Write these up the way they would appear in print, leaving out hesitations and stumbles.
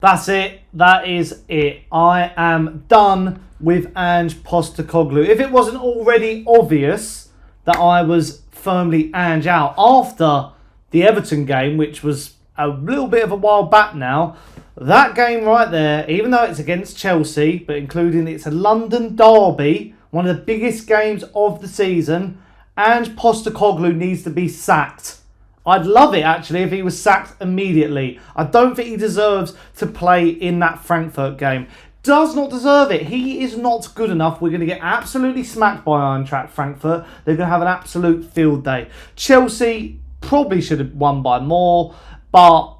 That's it. That is it. I am done with Ange Postecoglou. If it wasn't already obvious that I was firmly Ange out after the Everton game, which was a little bit of a while back now, that game right there, even though it's against Chelsea, but including it's a London derby, one of the biggest games of the season, Ange Postecoglou needs to be sacked. I'd love it, actually, if he was sacked immediately. I don't think he deserves to play in that Frankfurt game. Does not deserve it. He is not good enough. We're going to get absolutely smacked by Eintracht Frankfurt. They're going to have an absolute field day. Chelsea probably should have won by more, but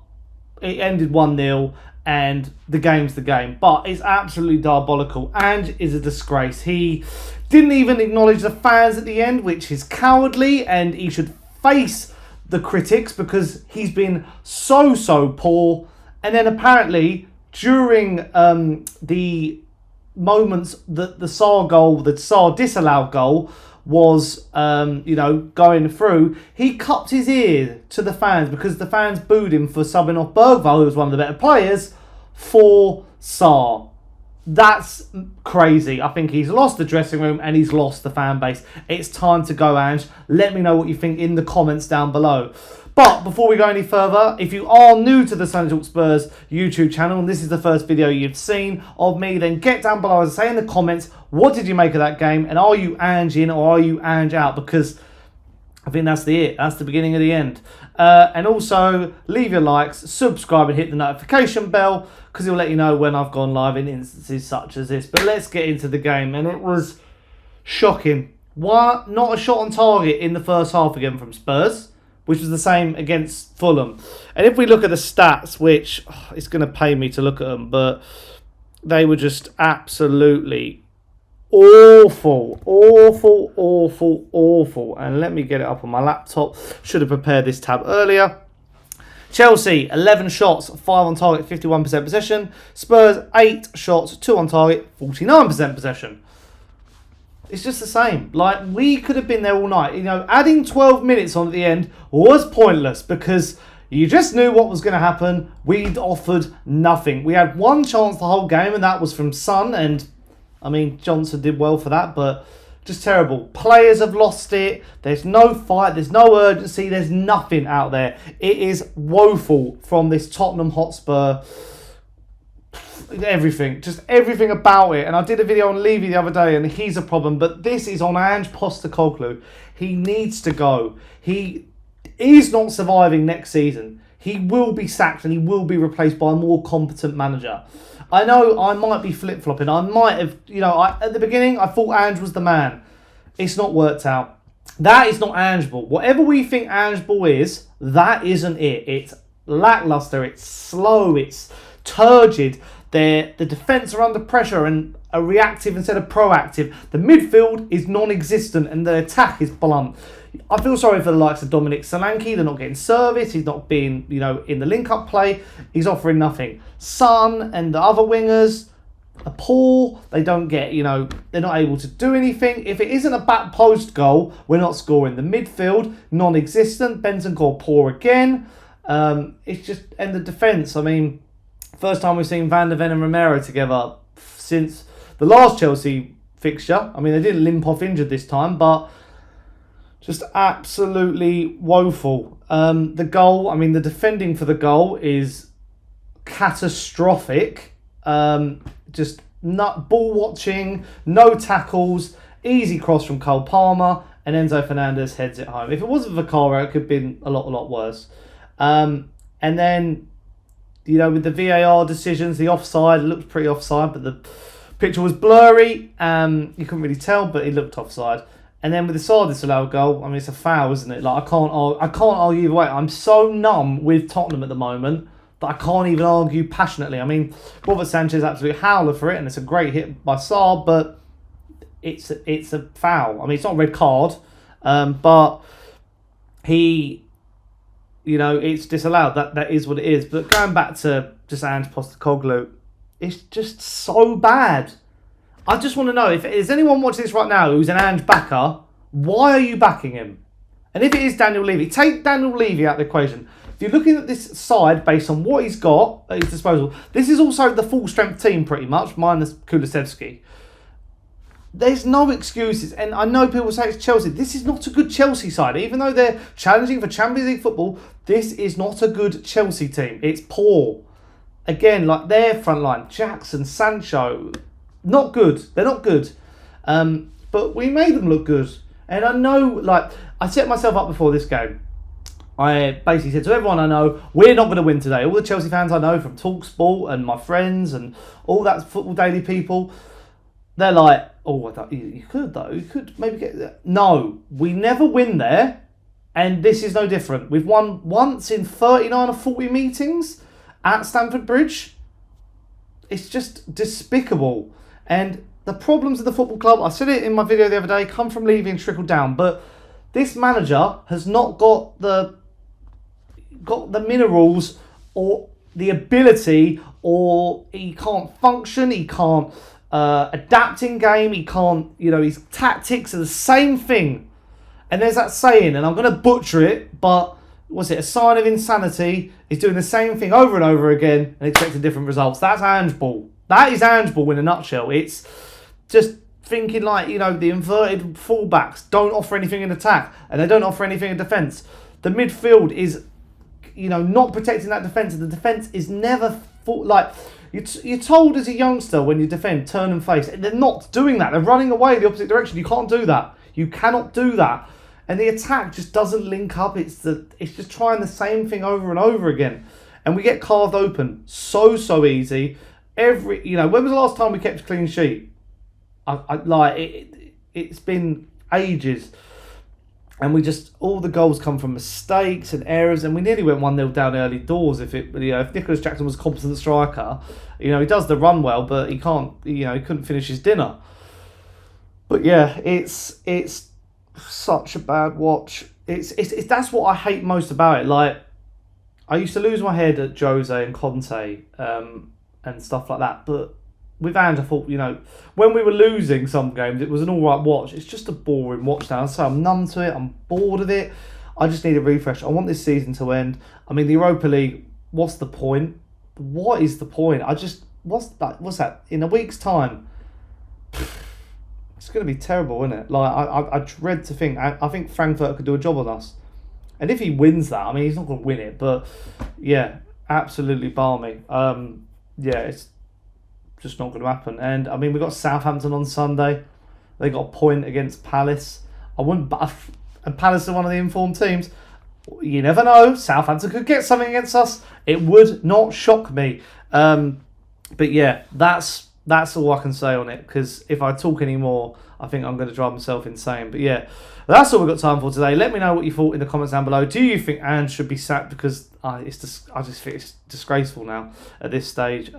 it ended 1-0. And the game's the game. But it's absolutely diabolical. Ange is a disgrace. He didn't even acknowledge the fans at the end, which is cowardly. And he should face the critics because he's been so poor. And then apparently during the moments that the Sarr disallowed goal was going through, he cupped his ear to the fans because the fans booed him for subbing off Bergvall, who was one of the better players, for Sarr. That's crazy. I think he's lost the dressing room and he's lost the fan base. It's time to go, Ange. Let me know what you think in the comments down below. But before we go any further, if you are new to the Sonny Talks Spurs YouTube channel and this is the first video you've seen of me, then get down below and say in the comments, what did you make of that game? And are you Ange in or are you Ange out? Because I think that's it. That's the beginning of the end. And also, leave your likes, subscribe and hit the notification bell because it will let you know when I've gone live in instances such as this. But let's get into the game. And it was shocking. Why not a shot on target in the first half again from Spurs, which was the same against Fulham. And if we look at the stats, which it's going to pay me to look at them, but they were just absolutely awful. And let me get it up on my laptop. Should have prepared this tab earlier. Chelsea, 11 shots, 5 on target, 51% possession. Spurs, 8 shots, 2 on target, 49% possession. It's just the same. Like, we could have been there all night. You know, adding 12 minutes on at the end was pointless because you just knew what was going to happen. We'd offered nothing. We had one chance the whole game, and that was from Son. And, I mean, Johnson did well for that, but just terrible. Players have lost it. There's no fight. There's no urgency. There's nothing out there. It is woeful from this Tottenham Hotspur. Everything. Just everything about it. And I did a video on Levy the other day, and he's a problem. But this is on Ange Postecoglou. He needs to go. He is not surviving next season. He will be sacked and he will be replaced by a more competent manager. I know I might be flip-flopping. I might have, at the beginning, I thought Ange was the man. It's not worked out. That is not Angeable. Whatever we think Angeable is, that isn't it. It's lackluster. It's slow. It's turgid. The defence are under pressure and are reactive instead of proactive. The midfield is non-existent and the attack is blunt. I feel sorry for the likes of Dominic Solanke. They're not getting service. He's not being, in the link-up play. He's offering nothing. Son and the other wingers are poor. They don't get, they're not able to do anything. If it isn't a back post goal, we're not scoring. The midfield, non-existent. Bentancur poor again. It's just, and the defence, I mean, first time we've seen Van der Ven and Romero together since the last Chelsea fixture. I mean, they didn't limp off injured this time, but just absolutely woeful. The goal, I mean, the defending for the goal is catastrophic. Just not ball watching, no tackles, easy cross from Cole Palmer, and Enzo Fernandez heads it home. If it wasn't for Vicaro, it could have been a lot worse. And then, with the VAR decisions, the offside, it looked pretty offside, but the picture was blurry. You couldn't really tell, but it looked offside. And then with the Sarr disallowed goal, I mean, it's a foul, isn't it? Like, I can't argue either way. I'm so numb with Tottenham at the moment that I can't even argue passionately. I mean, Robert Sanche is absolutely howler for it, and it's a great hit by Sarr, but it's a foul. I mean, it's not a red card, but he, it's disallowed. That is what it is. But going back to just Ange Postecoglou, it's just so bad. I just want to know, if there's anyone watching this right now who's an Ange backer, why are you backing him? And if it is Daniel Levy, take Daniel Levy out of the equation. if you're looking at this side based on what he's got at his disposal, this is also the full strength team pretty much, minus Kulusevski. There's no excuses, and I know people say it's Chelsea. This is not a good Chelsea side. Even though they're challenging for Champions League football, this is not a good Chelsea team. It's poor. Again, like their front line, Jackson, Sancho, not good. They're not good. But we made them look good. And I know, like, I set myself up before this game. I basically said to everyone I know, we're not going to win today. All the Chelsea fans I know from Talk Sport and my friends and all that Football Daily people, they're like, oh, I thought you could though. You could maybe get that. No, we never win there. And this is no different. We've won once in 39 or 40 meetings at Stamford Bridge. It's just despicable. And the problems of the football club, I said it in my video the other day, come from Levy and trickle down. But this manager has not got the minerals or the ability, or he can't function, he can't adapt in game, he can't, his tactics are the same thing. And there's that saying, and I'm going to butcher it, but was it a sign of insanity? He's doing the same thing over and over again and expecting different results. That's Ange Ball. That is Ange Ball in a nutshell. It's just thinking like, the inverted fullbacks don't offer anything in attack and they don't offer anything in defence. The midfield is, not protecting that defence, and the defence is never like you're told as a youngster when you defend, turn and face. And they're not doing that. They're running away the opposite direction. You can't do that. You cannot do that. And the attack just doesn't link up. It's just trying the same thing over and over again. And we get carved open so easy. When was the last time we kept a clean sheet? It's been ages. And all the goals come from mistakes and errors, and we nearly went 1-0 down early doors. If Nicolas Jackson was a competent striker, he does the run well, but he can't, he couldn't finish his dinner. But yeah, it's such a bad watch. It's that's what I hate most about it. Like, I used to lose my head at Jose and Conte, and stuff like that, but with Ange, I thought, when we were losing some games, it was an alright watch. It's just a boring watch now. So I'm numb to it. I'm bored of it. I just need a refresh. I want this season to end. I mean, the Europa League, what's the point? What is the point? What's that? In a week's time, it's going to be terrible, isn't it? Like, I dread to think. I think Frankfurt could do a job on us. And if he wins that, I mean, he's not going to win it. But, yeah, absolutely balmy. It's just not going to happen. And I mean, we got Southampton on Sunday. They got a point against Palace. And Palace are one of the informed teams. You never know. Southampton could get something against us. It would not shock me. But yeah, that's all I can say on it. Because if I talk any more, I think I'm going to drive myself insane. But yeah, that's all we've got time for today. Let me know what you thought in the comments down below. Do you think Ange should be sacked? Because I just think it's disgraceful now at this stage.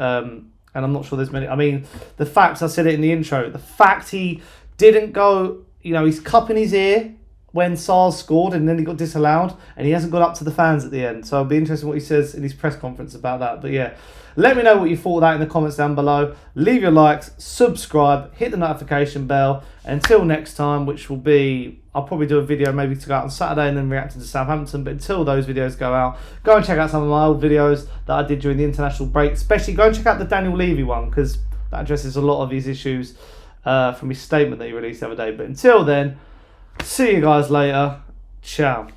And I'm not sure there's many. I mean, the fact, I said it in the intro, the fact he didn't go, he's cupping his ear when Sarr scored and then he got disallowed, and he hasn't got up to the fans at the end. So it'll be interesting what he says in his press conference about that. But yeah, let me know what you thought of that in the comments down below. Leave your likes, subscribe, hit the notification bell. Until next time, which will be, I'll probably do a video maybe to go out on Saturday and then reacting to Southampton. But until those videos go out, go and check out some of my old videos that I did during the international break. Especially go and check out the Daniel Levy one, because that addresses a lot of his issues from his statement that he released the other day. But until then, see you guys later. Ciao.